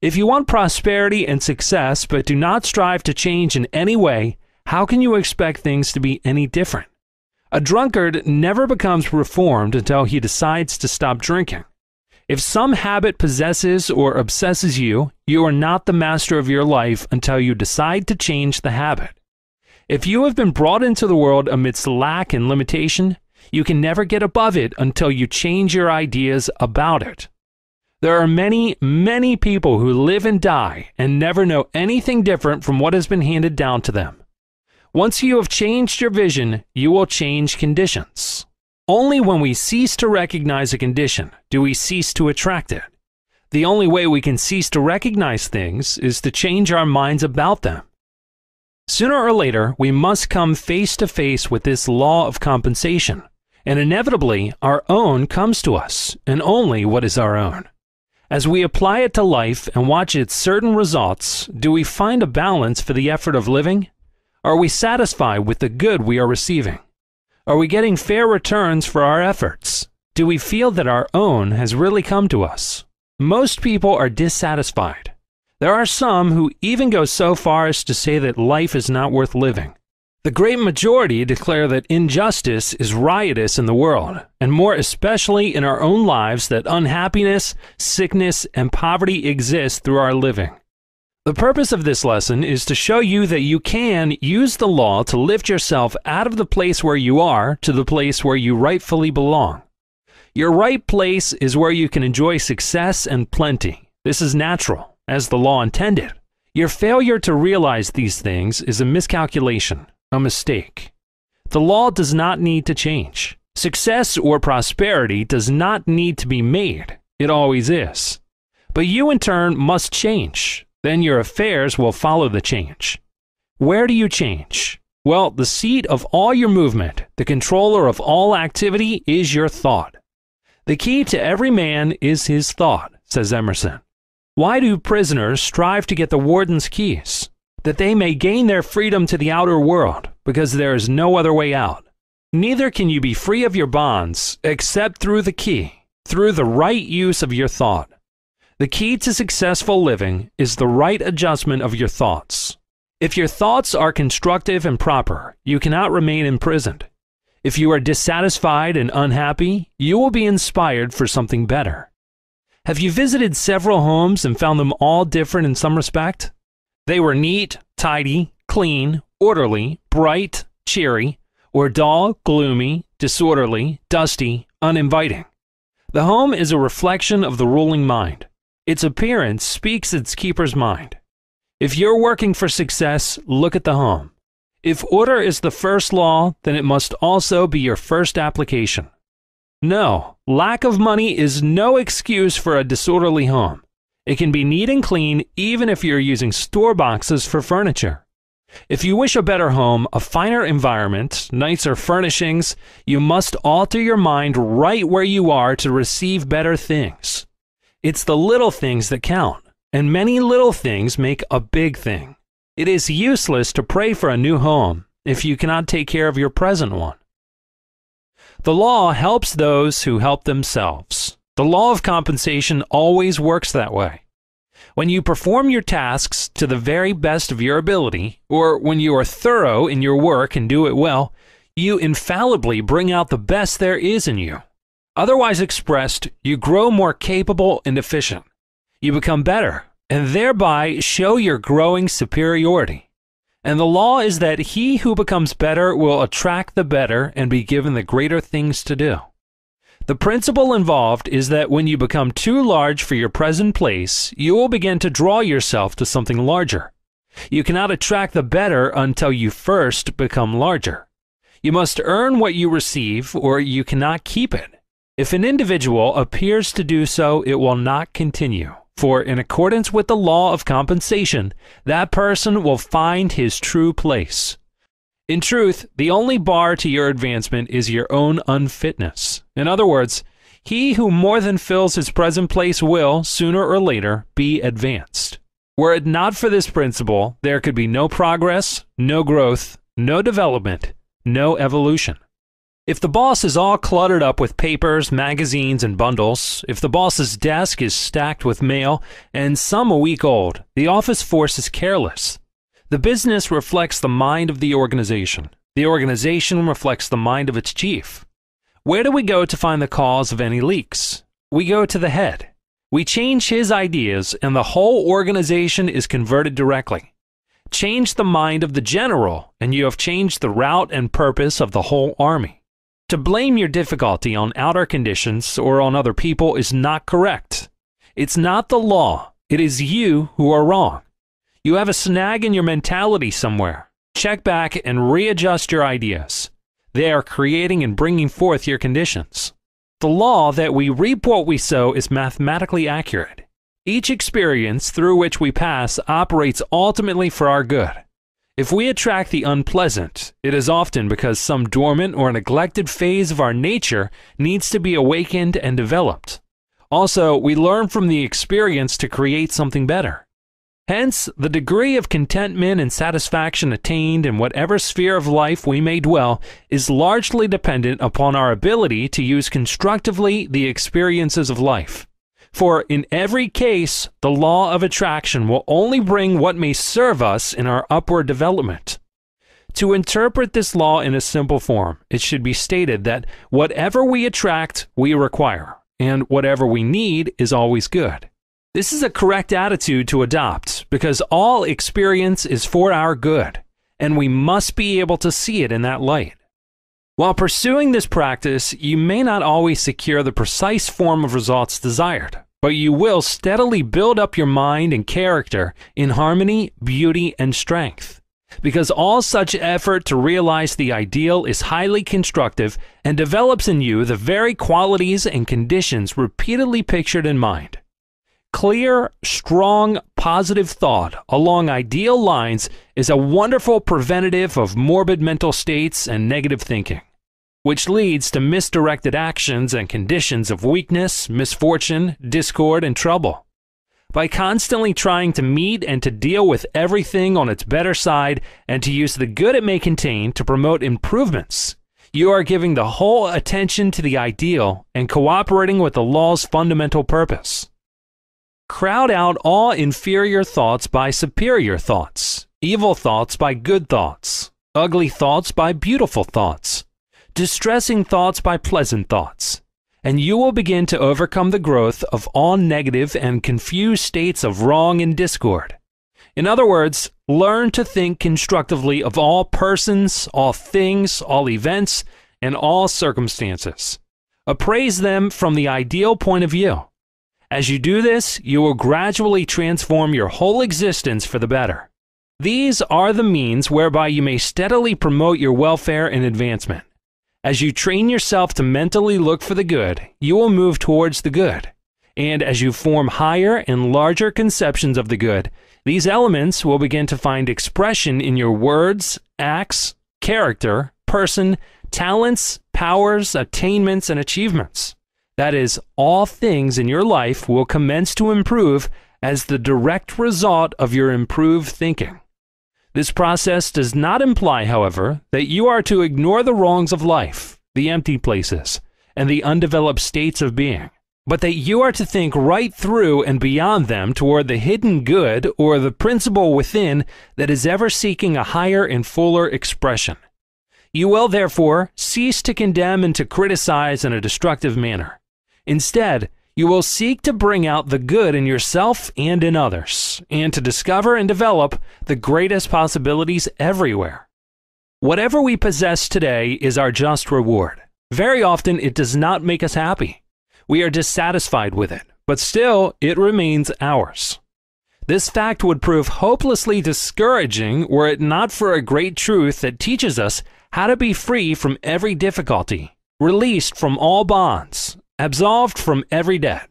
If you want prosperity and success but do not strive to change in any way, how can you expect things to be any different? A drunkard never becomes reformed until he decides to stop drinking. If some habit possesses or obsesses you, you are not the master of your life until you decide to change the habit. If you have been brought into the world amidst lack and limitation, you can never get above it until you change your ideas about it. There are many, many people who live and die and never know anything different from what has been handed down to them. Once you have changed your vision, you will change conditions. Only when we cease to recognize a condition do we cease to attract it. The only way we can cease to recognize things is to change our minds about them. Sooner or later, we must come face to face with this law of compensation, and inevitably, our own comes to us, and only what is our own. As we apply it to life and watch its certain results, do we find a balance for the effort of living? Are we satisfied with the good we are receiving? Are we getting fair returns for our efforts? Do we feel that our own has really come to us? Most people are dissatisfied. There are some who even go so far as to say that life is not worth living. The great majority declare that injustice is riotous in the world, and more especially in our own lives, that unhappiness, sickness, and poverty exist through our living. The purpose of this lesson is to show you that you can use the law to lift yourself out of the place where you are to the place where you rightfully belong. Your right place is where you can enjoy success and plenty. This is natural, as the law intended. Your failure to realize these things is a miscalculation, a mistake. The law does not need to change. Success or prosperity does not need to be made. It always is. But you in turn must change. Then your affairs will follow the change. Where do you change? Well, the seat of all your movement, the controller of all activity, is your thought. The key to every man is his thought, says Emerson. Why do prisoners strive to get the warden's keys? That they may gain their freedom to the outer world, because there is no other way out. Neither can you be free of your bonds except through the key, through the right use of your thought. The key to successful living is the right adjustment of your thoughts. If your thoughts are constructive and proper, you cannot remain imprisoned. If you are dissatisfied and unhappy, you will be inspired for something better. Have you visited several homes and found them all different in some respect? They were neat, tidy, clean, orderly, bright, cheery, or dull, gloomy, disorderly, dusty, uninviting. The home is a reflection of the ruling mind. Its appearance speaks its keeper's mind. If you're working for success, look at the home. If order is the first law, then it must also be your first application. No, lack of money is no excuse for a disorderly home. It can be neat and clean even if you're using store boxes for furniture. If you wish a better home, a finer environment, nicer furnishings, you must alter your mind right where you are to receive better things. It's the little things that count, and many little things make a big thing. It is useless to pray for a new home if you cannot take care of your present one. The law helps those who help themselves. The law of compensation always works that way. When you perform your tasks to the very best of your ability, or when you are thorough in your work and do it well, you infallibly bring out the best there is in you. Otherwise expressed, you grow more capable and efficient. You become better, and thereby show your growing superiority. And the law is that he who becomes better will attract the better and be given the greater things to do. The principle involved is that when you become too large for your present place, you will begin to draw yourself to something larger. You cannot attract the better until you first become larger. You must earn what you receive, or you cannot keep it. If an individual appears to do so, it will not continue, for in accordance with the law of compensation, that person will find his true place. In truth, the only bar to your advancement is your own unfitness. In other words, he who more than fills his present place will, sooner or later, be advanced. Were it not for this principle, there could be no progress, no growth, no development, no evolution. If the boss is all cluttered up with papers, magazines, and bundles, if the boss's desk is stacked with mail, and some a week old, the office force is careless. The business reflects the mind of the organization. The organization reflects the mind of its chief. Where do we go to find the cause of any leaks? We go to the head. We change his ideas, and the whole organization is converted directly. Change the mind of the general, and you have changed the route and purpose of the whole army. To blame your difficulty on outer conditions or on other people is not correct. It's not the law. It is you who are wrong. You have a snag in your mentality somewhere. Check back and readjust your ideas. They are creating and bringing forth your conditions. The law that we reap what we sow is mathematically accurate. Each experience through which we pass operates ultimately for our good. If we attract the unpleasant, it is often because some dormant or neglected phase of our nature needs to be awakened and developed. Also, we learn from the experience to create something better. Hence, the degree of contentment and satisfaction attained in whatever sphere of life we may dwell is largely dependent upon our ability to use constructively the experiences of life. For in every case, the law of attraction will only bring what may serve us in our upward development. To interpret this law in a simple form, it should be stated that whatever we attract, we require, and whatever we need is always good. This is a correct attitude to adopt because all experience is for our good, and we must be able to see it in that light. While pursuing this practice, you may not always secure the precise form of results desired, but you will steadily build up your mind and character in harmony, beauty, and strength. Because all such effort to realize the ideal is highly constructive and develops in you the very qualities and conditions repeatedly pictured in mind. Clear, strong, positive thought along ideal lines is a wonderful preventative of morbid mental states and negative thinking, which leads to misdirected actions and conditions of weakness, misfortune, discord, and trouble. By constantly trying to meet and to deal with everything on its better side and to use the good it may contain to promote improvements, you are giving the whole attention to the ideal and cooperating with the law's fundamental purpose. Crowd out all inferior thoughts by superior thoughts, evil thoughts by good thoughts, ugly thoughts by beautiful thoughts, distressing thoughts by pleasant thoughts, and you will begin to overcome the growth of all negative and confused states of wrong and discord. In other words, learn to think constructively of all persons, all things, all events, and all circumstances. Appraise them from the ideal point of view. As you do this, you will gradually transform your whole existence for the better. These are the means whereby you may steadily promote your welfare and advancement. As you train yourself to mentally look for the good, you will move towards the good. And as you form higher and larger conceptions of the good, these elements will begin to find expression in your words, acts, character, person, talents, powers, attainments, and achievements. That is, all things in your life will commence to improve as the direct result of your improved thinking. This process does not imply, however, that you are to ignore the wrongs of life, the empty places, and the undeveloped states of being, but that you are to think right through and beyond them toward the hidden good or the principle within that is ever seeking a higher and fuller expression. You will, therefore, cease to condemn and to criticize in a destructive manner. Instead, you will seek to bring out the good in yourself and in others, and to discover and develop the greatest possibilities everywhere. Whatever we possess today is our just reward. Very often it does not make us happy. We are dissatisfied with it, but still it remains ours. This fact would prove hopelessly discouraging were it not for a great truth that teaches us how to be free from every difficulty, released from all bonds, absolved from every debt.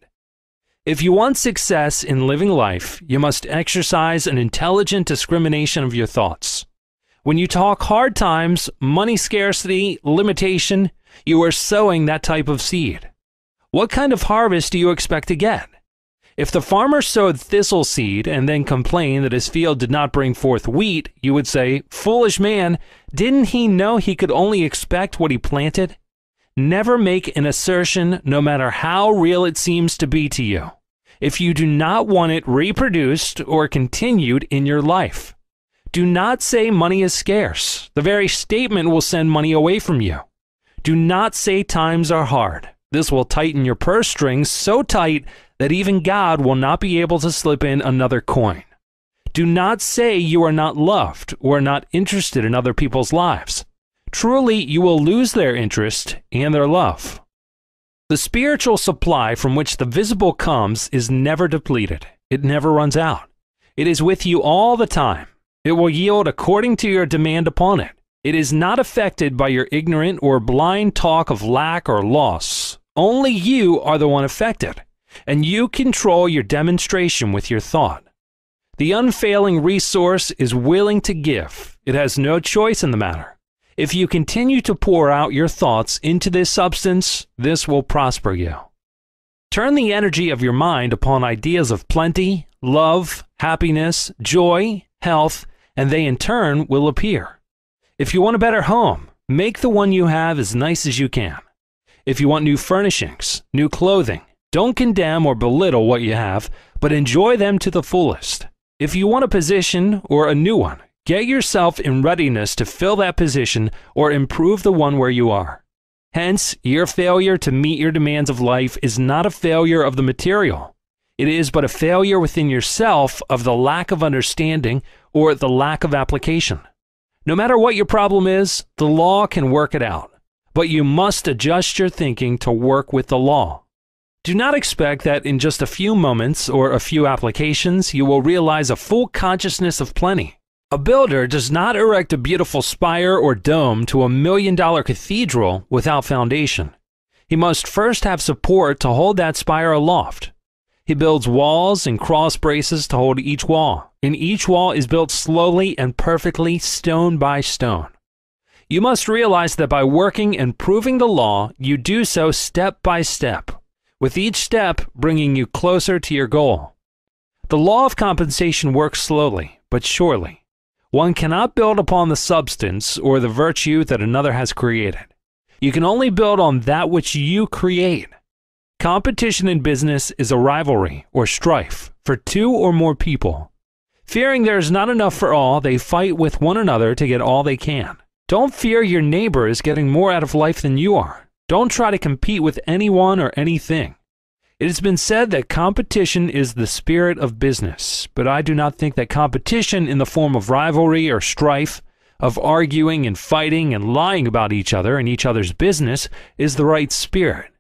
If you want success in living life, you must exercise an intelligent discrimination of your thoughts. When you talk hard times, money scarcity, limitation, you are sowing that type of seed. What kind of harvest do you expect to get? If the farmer sowed thistle seed and then complained that his field did not bring forth wheat, you would say, "Foolish man, didn't he know he could only expect what he planted?" Never make an assertion, no matter how real it seems to be to you, if you do not want it reproduced or continued in your life. Do not say money is scarce. The very statement will send money away from you. Do not say times are hard. This will tighten your purse strings so tight that even God will not be able to slip in another coin. Do not say you are not loved or not interested in other people's lives. Truly, you will lose their interest and their love. The spiritual supply from which the visible comes is never depleted. It never runs out. It is with you all the time. It will yield according to your demand upon it. It is not affected by your ignorant or blind talk of lack or loss. Only you are the one affected, and you control your demonstration with your thought. The unfailing resource is willing to give. It has no choice in the matter. If you continue to pour out your thoughts into this substance, this will prosper you. Turn the energy of your mind upon ideas of plenty, love, happiness, joy, health, and they in turn will appear. If you want a better home, make the one you have as nice as you can. If you want new furnishings, new clothing, don't condemn or belittle what you have, but enjoy them to the fullest. If you want a position or a new one, get yourself in readiness to fill that position or improve the one where you are. Hence, your failure to meet your demands of life is not a failure of the material. It is but a failure within yourself of the lack of understanding or the lack of application. No matter what your problem is, the law can work it out, but you must adjust your thinking to work with the law. Do not expect that in just a few moments or a few applications you will realize a full consciousness of plenty. A builder does not erect a beautiful spire or dome to $1 million cathedral without foundation. He must first have support to hold that spire aloft. He builds walls and cross braces to hold each wall, and each wall is built slowly and perfectly, stone by stone. You must realize that by working and proving the law, you do so step by step, with each step bringing you closer to your goal. The law of compensation works slowly, but surely. One cannot build upon the substance or the virtue that another has created. You can only build on that which you create. Competition in business is a rivalry or strife for two or more people. Fearing there is not enough for all, they fight with one another to get all they can. Don't fear your neighbor is getting more out of life than you are. Don't try to compete with anyone or anything. It has been said that competition is the spirit of business, but I do not think that competition in the form of rivalry or strife, of arguing and fighting and lying about each other and each other's business is the right spirit.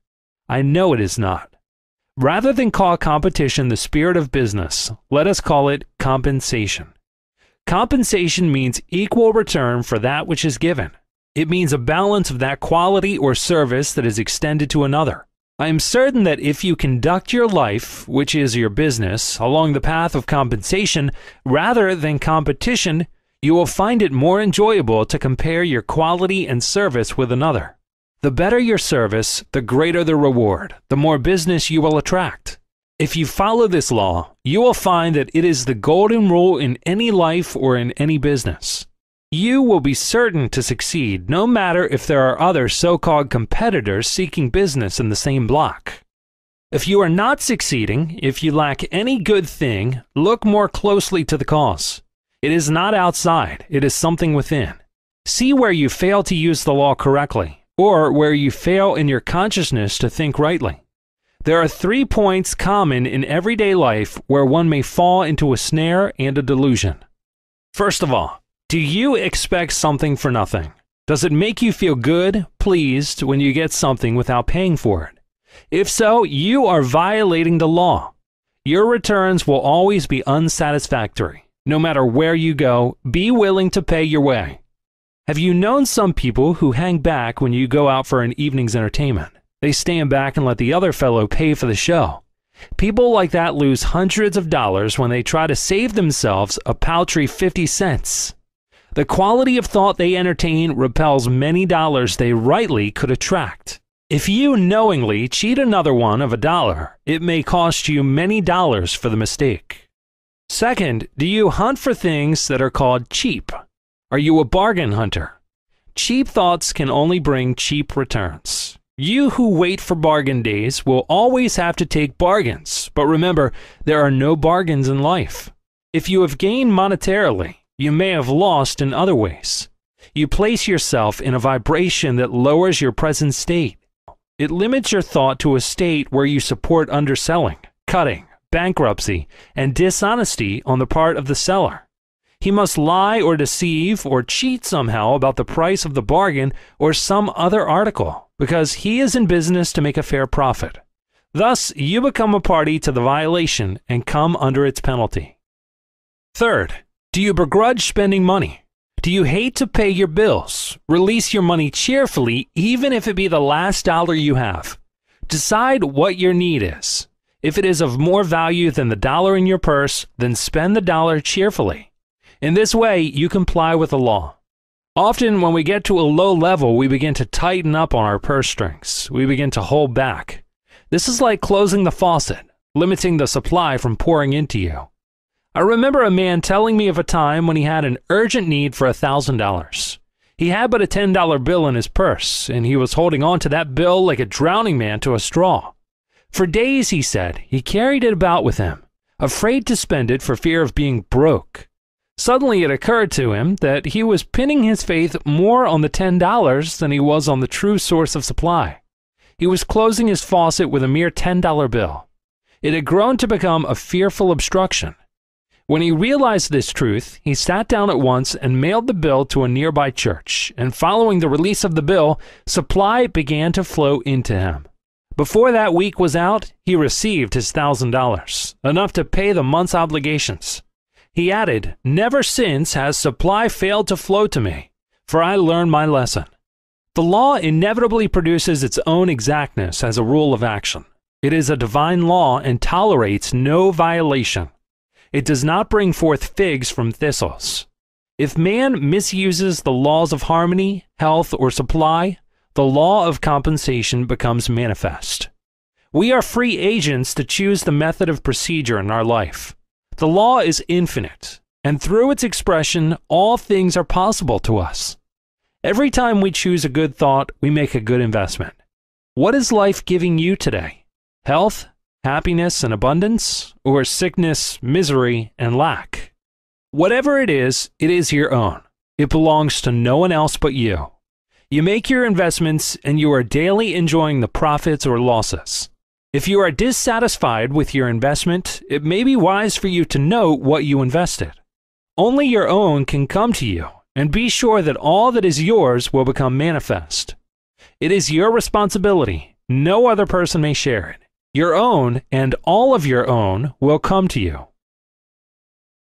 I know it is not. Rather than call competition the spirit of business, let us call it compensation. Compensation means equal return for that which is given. It means a balance of that quality or service that is extended to another. I am certain that if you conduct your life, which is your business, along the path of compensation rather than competition, you will find it more enjoyable to compare your quality and service with another. The better your service, the greater the reward, the more business you will attract. If you follow this law, you will find that it is the golden rule in any life or in any business. You will be certain to succeed no matter if there are other so-called competitors seeking business in the same block. If you are not succeeding, if you lack any good thing, look more closely to the cause. It is not outside, it is something within. See where you fail to use the law correctly, or where you fail in your consciousness to think rightly. There are 3 points common in everyday life where one may fall into a snare and a delusion. First of all, do you expect something for nothing? Does it make you feel good, pleased, when you get something without paying for it? If so, you are violating the law. Your returns will always be unsatisfactory. No matter where you go, be willing to pay your way. Have you known some people who hang back when you go out for an evening's entertainment? They stand back and let the other fellow pay for the show. People like that lose hundreds of dollars when they try to save themselves a paltry 50 cents. The quality of thought they entertain repels many dollars they rightly could attract. If you knowingly cheat another one of $1, it may cost you many dollars for the mistake. Second, do you hunt for things that are called cheap? Are you a bargain hunter? Cheap thoughts can only bring cheap returns. You who wait for bargain days will always have to take bargains, but remember, there are no bargains in life. If you have gained monetarily, you may have lost in other ways. You place yourself in a vibration that lowers your present state. It limits your thought to a state where you support underselling, cutting, bankruptcy, and dishonesty on the part of the seller. He must lie or deceive or cheat somehow about the price of the bargain or some other article, because he is in business to make a fair profit. Thus, you become a party to the violation and come under its penalty. Third, do you begrudge spending money? Do you hate to pay your bills? Release your money cheerfully, even if it be the last dollar you have. Decide what your need is. If it is of more value than the dollar in your purse, then spend the dollar cheerfully. In this way, you comply with the law. Often, when we get to a low level, we begin to tighten up on our purse strings. We begin to hold back. This is like closing the faucet, limiting the supply from pouring into you. I remember a man telling me of a time when he had an urgent need for $1,000. He had but a $10 bill in his purse, and he was holding on to that bill like a drowning man to a straw. For days, he said, he carried it about with him, afraid to spend it for fear of being broke. Suddenly it occurred to him that he was pinning his faith more on the $10 than he was on the true source of supply. He was closing his faucet with a mere $10 bill. It had grown to become a fearful obstruction. When he realized this truth, he sat down at once and mailed the bill to a nearby church, and following the release of the bill, supply began to flow into him. Before that week was out, he received his $1,000, enough to pay the month's obligations. He added, "Never since has supply failed to flow to me, for I learned my lesson." The law inevitably produces its own exactness as a rule of action. It is a divine law and tolerates no violation. It does not bring forth figs from thistles. If man misuses the laws of harmony, health, or supply, the law of compensation becomes manifest. We are free agents to choose the method of procedure in our life. The law is infinite, and through its expression, all things are possible to us. Every time we choose a good thought, we make a good investment. What is life giving you today? Health, happiness, and abundance, or sickness, misery, and lack? Whatever it is your own. It belongs to no one else but you. You make your investments, and you are daily enjoying the profits or losses. If you are dissatisfied with your investment, it may be wise for you to note what you invested. Only your own can come to you, and be sure that all that is yours will become manifest. It is your responsibility. No other person may share it. Your own and all of your own will come to you.